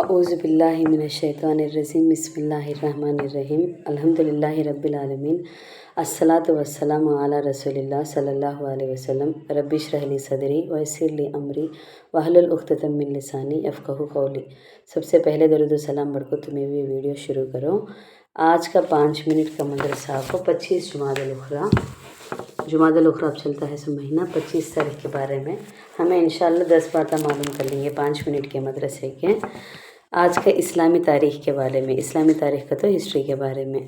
اعوذ باللہ من الشیطان الرجیم بسم اللہ الرحمن الرحیم الحمدللہ رب العالمین الصلاۃ والسلام علی رسول اللہ صلی اللہ علیہ وسلم رب اشرح لی صدری ویسر لی امری واحلل عقدۃ من لسانی یفقہوا قولی۔ سب سے پہلے درود و سلام پڑھ کر تمہیں بھی ویڈیو شروع کرو۔ آج کا 5 منٹ کا مدرسہ کو 25 جمادی الاخری اب چلتا ہے سو مہینہ 25 تاریخ کے بارے میں ہمیں انشاءاللہ 10 باتیں معلوم کر لیں گے 5 منٹ کے مدرسے کے۔ آج کا اسلامی تاریخ کے بارے میں، اسلامی تاریخ کا تو ہسٹری کے بارے میں،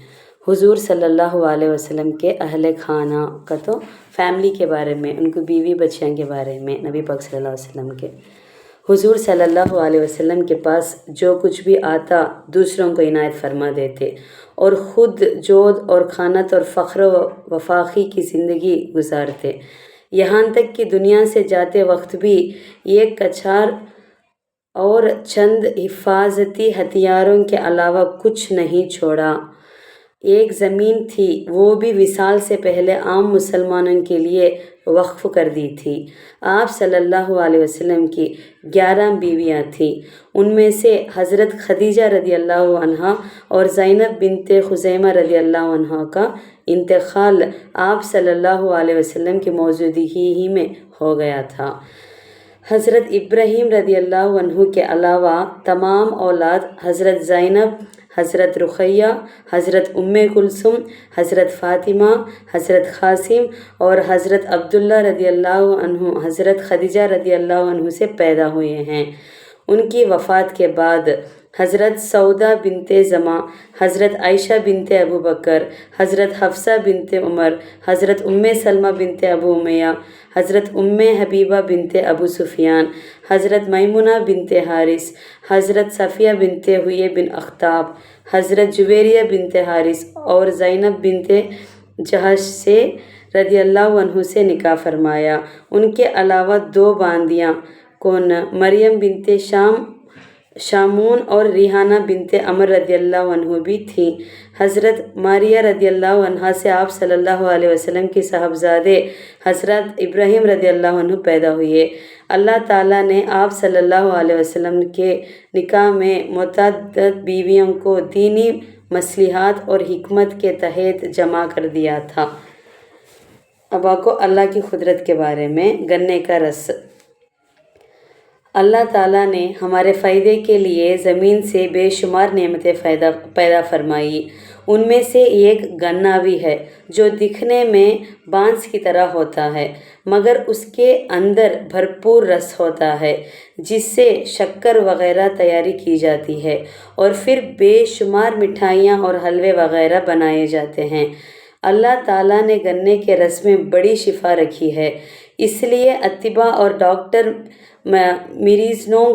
حضور صلی اللہ علیہ وسلم کے اہل خانہ کا تو فیملی کے بارے میں، ان کو بیوی بچیاں کے بارے میں، نبی پاک صلی اللہ علیہ وسلم کے۔ حضور صلی اللہ علیہ وسلم کے پاس جو کچھ بھی آتا دوسروں کو عنایت فرما دیتے اور خود جود اور خانت اور فخر و وفاقی کی زندگی گزارتے، یہاں تک کہ دنیا سے جاتے وقت بھی ایک کچھار اور چند حفاظتی ہتھیاروں کے علاوہ کچھ نہیں چھوڑا۔ ایک زمین تھی، وہ بھی وصال سے پہلے عام مسلمانوں کے لیے وقف کر دی تھی۔ آپ صلی اللہ علیہ وسلم کی 11 بیویاں تھیں، ان میں سے حضرت خدیجہ رضی اللہ عنہا اور زینب بنت خزیمہ رضی اللہ عنہا کا انتقال آپ صلی اللہ علیہ وسلم کی موجودگی ہی میں ہو گیا تھا۔ حضرت ابراہیم رضی اللہ عنہ کے علاوہ تمام اولاد حضرت زینب، حضرت رقیہ، حضرت ام کلثوم، حضرت فاطمہ، حضرت قاسم اور حضرت عبداللہ رضی اللہ عنہ حضرت خدیجہ رضی اللہ عنہ سے پیدا ہوئے ہیں۔ ان کی وفات کے بعد حضرت سودا بنت زمع، حضرت عائشہ بنت ابو بکر، حضرت حفصہ بنت عمر، حضرت ام سلمہ بنت ابو امیہ، حضرت ام حبیبہ بنت ابو سفیان، حضرت میمونہ بنت حارث، حضرت صفیہ بنت حیی بن اخطب، حضرت جویریہ بنت حارث اور زینب بنت جحش سے رضی اللہ عنہ سے نکاح فرمایا۔ ان کے علاوہ 2 باندیاں کون مریم بنت شامون اور ریحانہ بنت عمر رضی اللہ عنہ بھی تھیں۔ حضرت ماریہ رضی اللہ عنہا سے آپ صلی اللہ علیہ وسلم کی صاحبزادے حضرت ابراہیم رضی اللہ عنہ پیدا ہوئے۔ اللہ تعالیٰ نے آپ صلی اللہ علیہ وسلم کے نکاح میں متعدد بیویوں کو دینی مصلحت اور حکمت کے تحت جمع کر دیا تھا۔ اب آپ کو اللہ کی قدرت کے بارے میں، گنے کا رس۔ اللہ تعالیٰ نے ہمارے فائدے کے لیے زمین سے بے شمار نعمتیں پیدا فرمائی۔ ان میں سے ایک گنا بھی ہے جو دکھنے میں بانس کی طرح ہوتا ہے مگر اس کے اندر بھرپور رس ہوتا ہے جس سے شکر وغیرہ تیاری کی جاتی ہے اور پھر بے شمار مٹھائیاں اور حلوے وغیرہ بنائے جاتے ہیں۔ اللہ تعالیٰ نے گنے کے رس میں بڑی شفا رکھی ہے، اس لیے اطباء اور ڈاکٹر مریضوں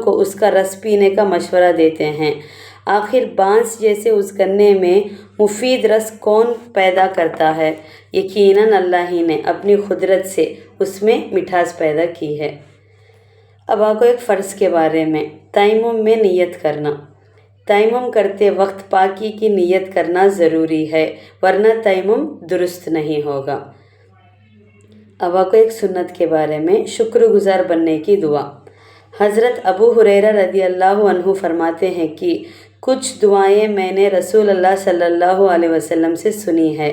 کو اس کا رس پینے کا مشورہ دیتے ہیں۔ آخر بانس جیسے اس گنے میں مفید رس کون پیدا کرتا ہے؟ یقیناً اللہ ہی نے اپنی قدرت سے اس میں مٹھاس پیدا کی ہے۔ اب آپ کو ایک فرض کے بارے میں، تیمم میں نیت کرنا۔ تیمم کرتے وقت پاکی کی نیت کرنا ضروری ہے ورنہ تیمم درست نہیں ہوگا۔ اب آپ کو ایک سنت کے بارے میں، شکر گزار بننے کی دعا۔ حضرت ابو ہریرہ رضی اللہ عنہ فرماتے ہیں کہ کچھ دعائیں میں نے رسول اللہ صلی اللہ علیہ وسلم سے سنی ہے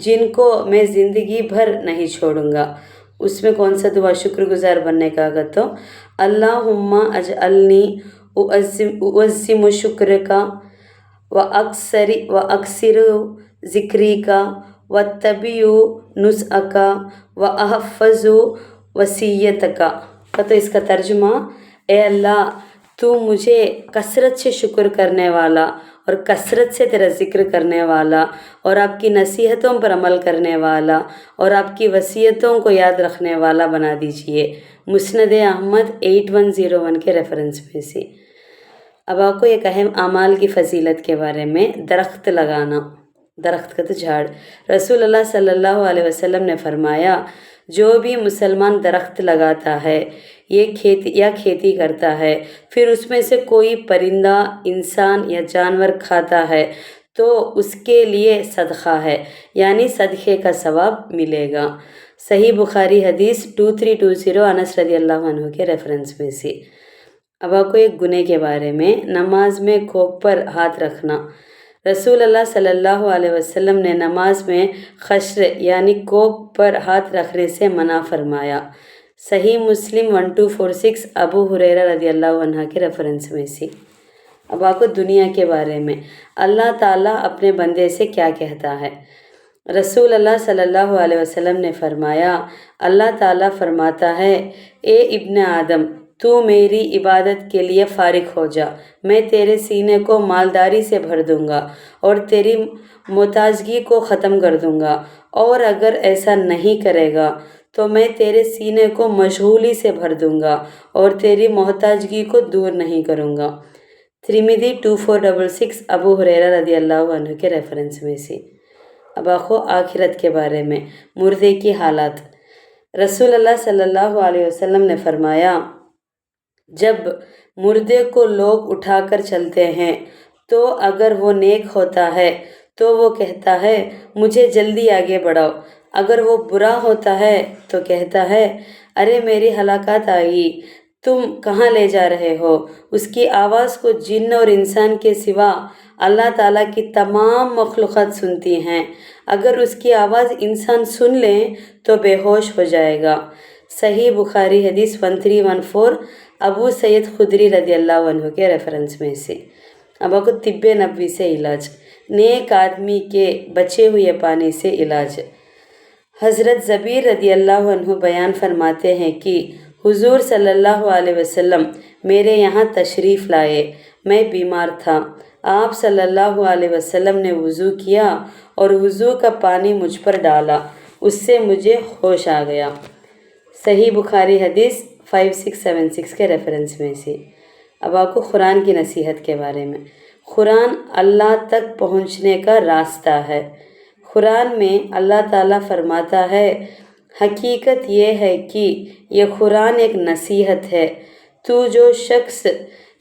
جن کو میں زندگی بھر نہیں چھوڑوں گا۔ اس میں کون سا دعا شکر گزار بننے کا آگا تو اللہم اجعلنی اعظم شکرک و اکثر ذکرک و اتبع نسخک و احفظ وصیتک۔ تو اس کا ترجمہ، اے اللہ تو مجھے کثرت سے شکر کرنے والا اور کثرت سے تیرا ذکر کرنے والا اور آپ کی نصیحتوں پر عمل کرنے والا اور آپ کی وصیتوں کو یاد رکھنے والا بنا دیجئے۔ مسند احمد 8101 کے ریفرنس میں سے۔ اب آپ کو ایک اہم اعمال کی فضیلت کے بارے میں، درخت لگانا، درخت کا تو جھاڑ۔ رسول اللہ صلی اللہ علیہ وسلم نے فرمایا، جو بھی مسلمان درخت لگاتا ہے یا کھیتی کرتا ہے پھر اس میں سے کوئی پرندہ، انسان یا جانور کھاتا ہے تو اس کے لیے صدقہ ہے، یعنی صدقے کا ثواب ملے گا۔ صحیح بخاری حدیث 2320 انس رضی اللہ عنہ کے ریفرنس میں سے۔ اب آپ کو ایک گناہ کے بارے میں، نماز میں کوک پر ہاتھ رکھنا۔ رسول اللہ صلی اللہ علیہ وسلم نے نماز میں خشر یعنی کوک پر ہاتھ رکھنے سے منع فرمایا۔ صحیح مسلم 1246 ابو ہریرہ رضی اللہ عنہ کے ریفرنس میں سے۔ اب آپ کو دنیا کے بارے میں، اللہ تعالیٰ اپنے بندے سے کیا کہتا ہے؟ رسول اللہ صلی اللہ علیہ وسلم نے فرمایا، اللہ تعالیٰ فرماتا ہے، اے ابن آدم، تو میری عبادت کے لیے فارغ ہو جا، میں تیرے سینے کو مالداری سے بھر دوں گا اور تیری محتاجگی کو ختم کر دوں گا، اور اگر ایسا نہیں کرے گا تو میں تیرے سینے کو مشغولی سے بھر دوں گا اور تیری محتاجگی کو دور نہیں کروں گا۔ ترمذی 2466 ابو ہریرہ رضی اللہ عنہ کے ریفرنس میں سے۔ اب آخو آخرت کے بارے میں، مردے کی حالات۔ رسول اللہ صلی اللہ علیہ وسلم نے فرمایا، جب مردے کو لوگ اٹھا کر چلتے ہیں تو اگر وہ نیک ہوتا ہے تو وہ کہتا ہے مجھے جلدی آگے بڑھاؤ، اگر وہ برا ہوتا ہے تو کہتا ہے ارے میری ہلاکت آئی، تم کہاں لے جا رہے ہو؟ اس کی آواز کو جن اور انسان کے سوا اللہ تعالیٰ کی تمام مخلوقات سنتی ہیں، اگر اس کی آواز انسان سن لیں تو بے ہوش ہو جائے گا۔ صحیح بخاری حدیث 1314 ابو سعید خدری رضی اللہ عنہ کے ریفرنس میں سے۔ اب آپ کو طب نبوی سے علاج، نیک آدمی کے بچے ہوئے پانی سے علاج۔ حضرت زبیر رضی اللہ عنہ بیان فرماتے ہیں کہ حضور صلی اللہ علیہ وسلم میرے یہاں تشریف لائے، میں بیمار تھا، آپ صلی اللہ علیہ وسلم نے وضو کیا اور وضو کا پانی مجھ پر ڈالا، اس سے مجھے ہوش آ گیا۔ صحیح بخاری حدیث 5676 کے ریفرنس میں سے۔ اب آپ کو قرآن کی نصیحت کے بارے میں، قرآن اللہ تک پہنچنے کا راستہ ہے۔ قرآن میں اللہ تعالیٰ فرماتا ہے، حقیقت یہ ہے کہ یہ قرآن ایک نصیحت ہے، تو جو شخص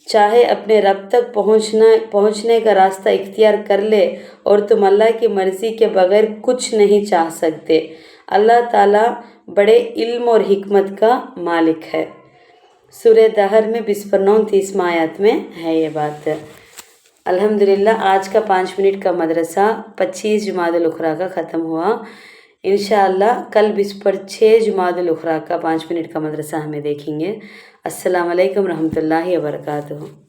چاہے اپنے رب تک پہنچنے کا راستہ اختیار کر لے، اور تم اللہ کی مرضی کے بغیر کچھ نہیں چاہ سکتے۔ اللہ تعالیٰ بڑے علم اور حکمت کا مالک ہے۔ سورہ دہر میں 29 آیات میں ہے یہ بات۔ الحمدللہ آج کا 5 منٹ کا مدرسہ 25 جمادی الاخری کا ختم ہوا۔ انشاءاللہ کل 6 جمادی الاخری کا 5 منٹ کا مدرسہ ہمیں دیکھیں گے۔ السلام علیکم ورحمۃ اللہ وبرکاتہ۔